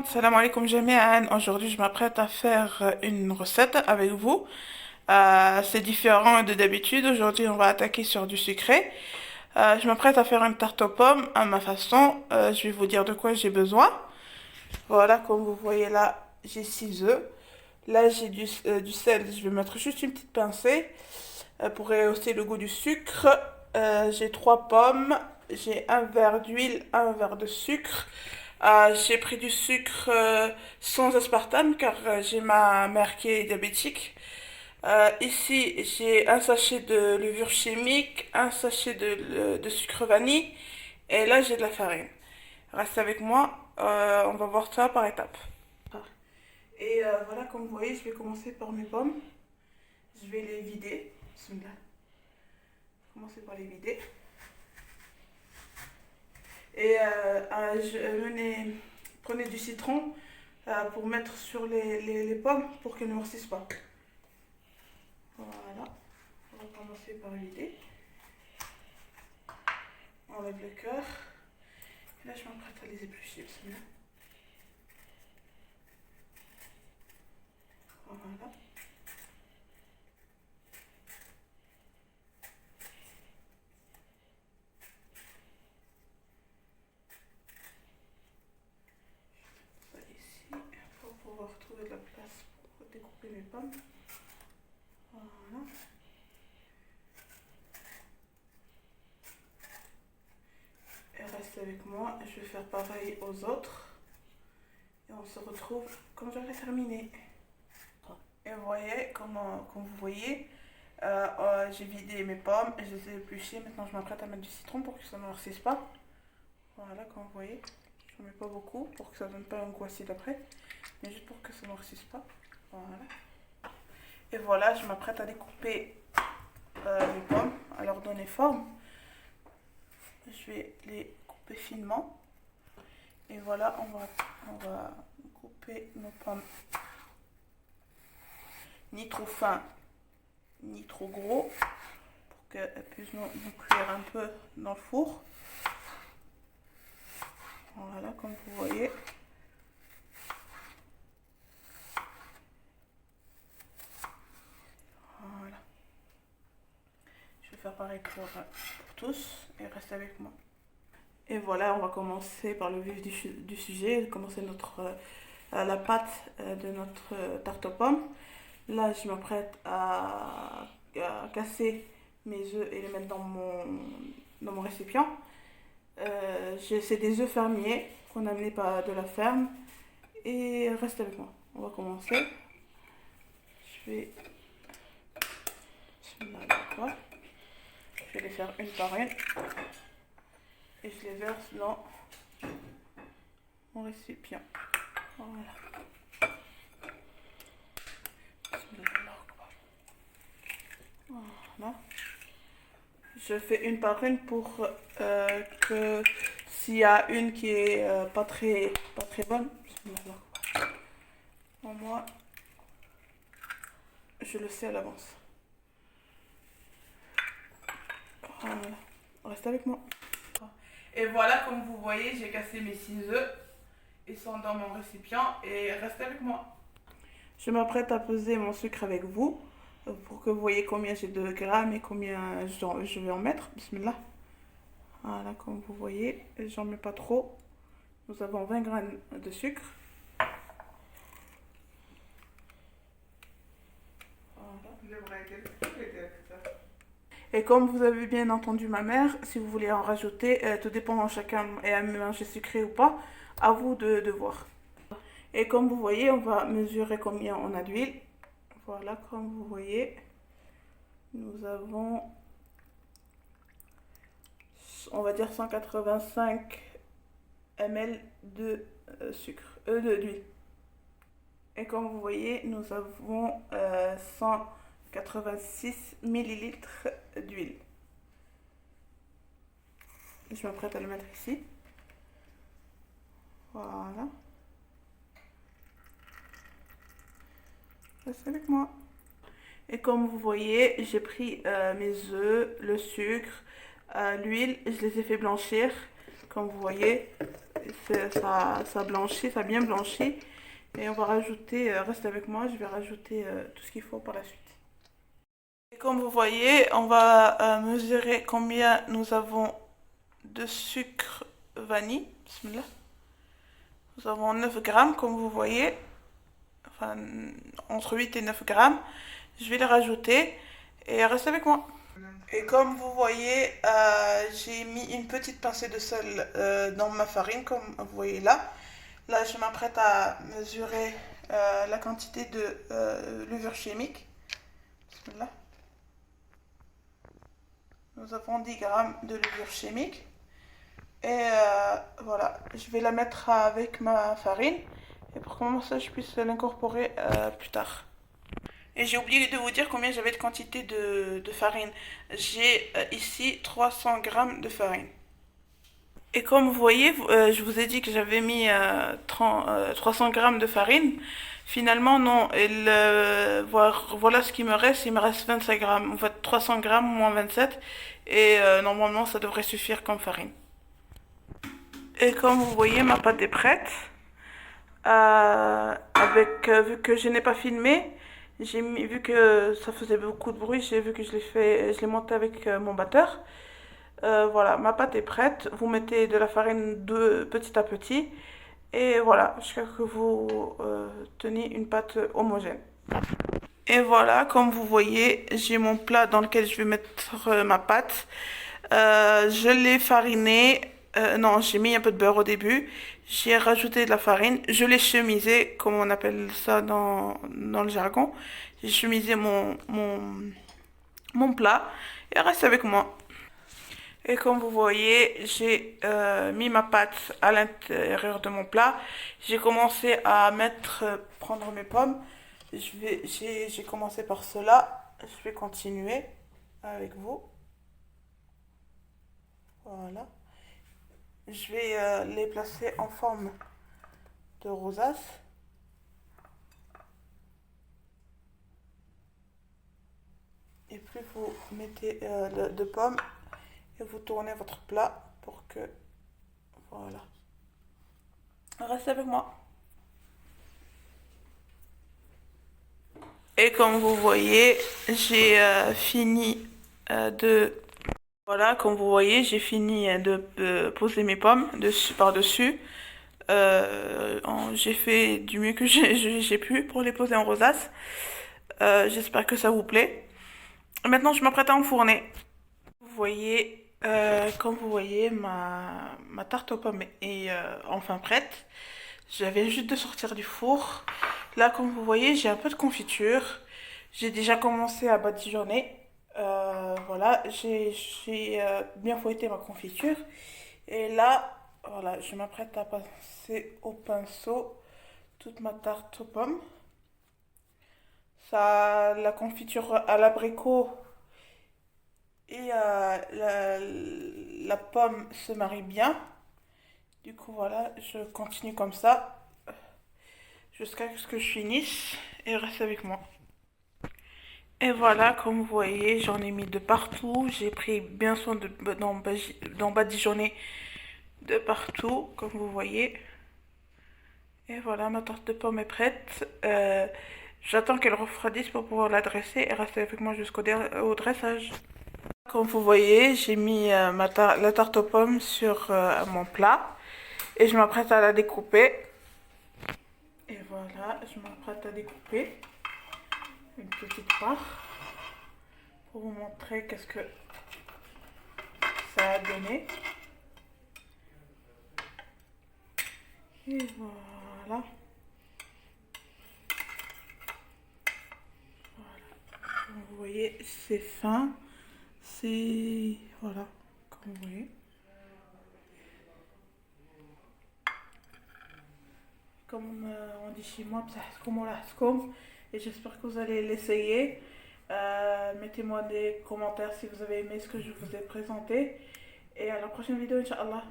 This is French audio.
Salam alaikum jami'an. Aujourd'hui, je m'apprête à faire une recette avec vous. C'est différent de d'habitude. Aujourd'hui, on va attaquer sur du sucré. Je m'apprête à faire une tarte aux pommes à ma façon. Je vais vous dire de quoi j'ai besoin. Voilà, comme vous voyez là, j'ai 6 œufs. Là, j'ai du sel. Je vais mettre juste une petite pincée pour rehausser le goût du sucre. J'ai 3 pommes. J'ai un verre d'huile, un verre de sucre. J'ai pris du sucre sans aspartame car j'ai ma mère qui est diabétique. Ici, j'ai un sachet de levure chimique, un sachet de sucre vanille et là, j'ai de la farine. Reste avec moi, on va voir ça par étapes. Et voilà, comme vous voyez, je vais commencer par mes pommes. Je vais les vider. Bismillah. Commencer par les vider. Et prenez du citron pour mettre sur les pommes pour qu'elles ne noircissent pas. Voilà, on va commencer par vider. On enlève le cœur. Et là, je m'apprête à les éplucher. Bismillah. Voilà. Ça ici pour pouvoir trouver de la place pour découper mes pommes. Voilà. Et reste avec moi, je vais faire pareil aux autres. Et on se retrouve quand j'aurai terminé. Et vous voyez, comme vous voyez, j'ai vidé mes pommes et je les ai épluchées. Maintenant, je m'apprête à mettre du citron pour que ça ne noircisse pas. Voilà, comme vous voyez, je ne mets pas beaucoup pour que ça ne donne pas un goût acide après, mais juste pour que ça ne noircisse pas. Voilà. Et voilà, je m'apprête à découper les pommes, à leur donner forme. Je vais les couper finement. Et voilà, on va couper nos pommes ni trop fin, ni trop gros, pour qu'elles puissent nous cuire un peu dans le four. Voilà, comme vous voyez. Voilà. Je vais faire pareil pour tous et reste avec moi. Et voilà, on va commencer par le vif du sujet, commencer la pâte de notre tarte aux pommes. Là, je m'apprête à casser mes œufs et les mettre dans mon récipient. C'est des œufs fermiers qu'on a amenés de la ferme. Et reste avec moi. On va commencer. Je vais, je vais les faire une par une. Et je les verse dans mon récipient. Voilà. Voilà. Je fais une par une pour que s'il y a une qui est pas très bonne, au moins je le sais à l'avance. Voilà. Reste avec moi. Et voilà, comme vous voyez, j'ai cassé mes 6 œufs. Ils sont dans mon récipient et restez avec moi. Je m'apprête à peser mon sucre avec vous pour que vous voyez combien j'ai de grammes et combien je vais en mettre. Bismillah. Voilà, comme vous voyez, j'en mets pas trop. Nous avons 20 grammes de sucre. Voilà. Et comme vous avez bien entendu ma mère, si vous voulez en rajouter, tout dépend chacun et à mélanger sucré ou pas, à vous de voir. Et comme vous voyez, on va mesurer combien on a d'huile. Voilà, comme vous voyez, nous avons, on va dire 185 ml de sucre, d'huile. Et comme vous voyez, nous avons 186 millilitres d'huile. Je m'apprête à le mettre ici. Voilà. Reste avec moi. Et comme vous voyez, j'ai pris mes œufs, le sucre, l'huile, je les ai fait blanchir, comme vous voyez. ça blanchit, ça a bien blanchi. Et on va rajouter, reste avec moi, je vais rajouter tout ce qu'il faut par la suite. Et comme vous voyez, on va mesurer combien nous avons de sucre vanille. Bismillah. Nous avons 9 grammes, comme vous voyez. Enfin, entre 8 et 9 grammes. Je vais les rajouter et restez avec moi. Et comme vous voyez, j'ai mis une petite pincée de sel dans ma farine, comme vous voyez là. Là, je m'apprête à mesurer la quantité de levure chimique. Là. Nous avons 10 grammes de levure chimique. Et voilà, je vais la mettre avec ma farine. Et pour que ça, je puisse l'incorporer plus tard. Et j'ai oublié de vous dire combien j'avais de quantité de farine. J'ai ici 300 grammes de farine. Et comme vous voyez, je vous ai dit que j'avais mis 300 grammes de farine. Finalement, non. Voilà ce qui me reste. Il me reste 25 grammes. En fait, 300 grammes moins 27. Et normalement, ça devrait suffire comme farine. Et comme vous voyez, ma pâte est prête. Vu que je n'ai pas filmé, vu que ça faisait beaucoup de bruit, j'ai vu que je l'ai monté avec mon batteur. Voilà, ma pâte est prête. Vous mettez de la farine petit à petit. Et voilà, jusqu'à ce que vous teniez une pâte homogène. Et voilà, comme vous voyez, j'ai mon plat dans lequel je vais mettre ma pâte. Je l'ai fariné. Non, j'ai mis un peu de beurre au début. J'ai rajouté de la farine. Je l'ai chemisé, comme on appelle ça dans le jargon. J'ai chemisé mon plat. Et reste avec moi. Et comme vous voyez, j'ai mis ma pâte à l'intérieur de mon plat. J'ai commencé à prendre mes pommes. J'ai commencé par cela. Je vais continuer avec vous. Voilà. Je vais les placer en forme de rosace. Et plus vous mettez de pommes, et vous tournez votre plat pour que... Voilà. Restez avec moi. Et comme vous voyez, j'ai fini de... Voilà, comme vous voyez, j'ai fini de poser mes pommes par-dessus. J'ai fait du mieux que j'ai pu pour les poser en rosace. J'espère que ça vous plaît. Maintenant, je m'apprête à enfourner. Vous voyez, comme vous voyez, ma tarte aux pommes est enfin prête. Je viens juste de sortir du four. Là, comme vous voyez, j'ai un peu de confiture. J'ai déjà commencé à badigeonner. Voilà, j'ai bien fouetté ma confiture. Et là, voilà, je m'apprête à passer au pinceau toute ma tarte aux pommes. La confiture à l'abricot et la pomme se marient bien. Du coup, voilà, je continue comme ça jusqu'à ce que je finisse et reste avec moi. Et voilà, comme vous voyez, j'en ai mis de partout. J'ai pris bien soin d'en badigeonner de partout, comme vous voyez. Et voilà, ma tarte de pomme est prête. J'attends qu'elle refroidisse pour pouvoir la dresser et rester avec moi au dressage. Comme vous voyez, j'ai mis la tarte aux pommes sur mon plat et je m'apprête à la découper. Et voilà, je m'apprête à découper une petite part pour vous montrer qu'est-ce que ça a donné. Et voilà. Comme vous voyez, c'est fin. C'est... Voilà, comme vous voyez. Comme on dit chez moi, et j'espère que vous allez l'essayer. Mettez-moi des commentaires si vous avez aimé ce que je vous ai présenté. Et à la prochaine vidéo, Inch'Allah.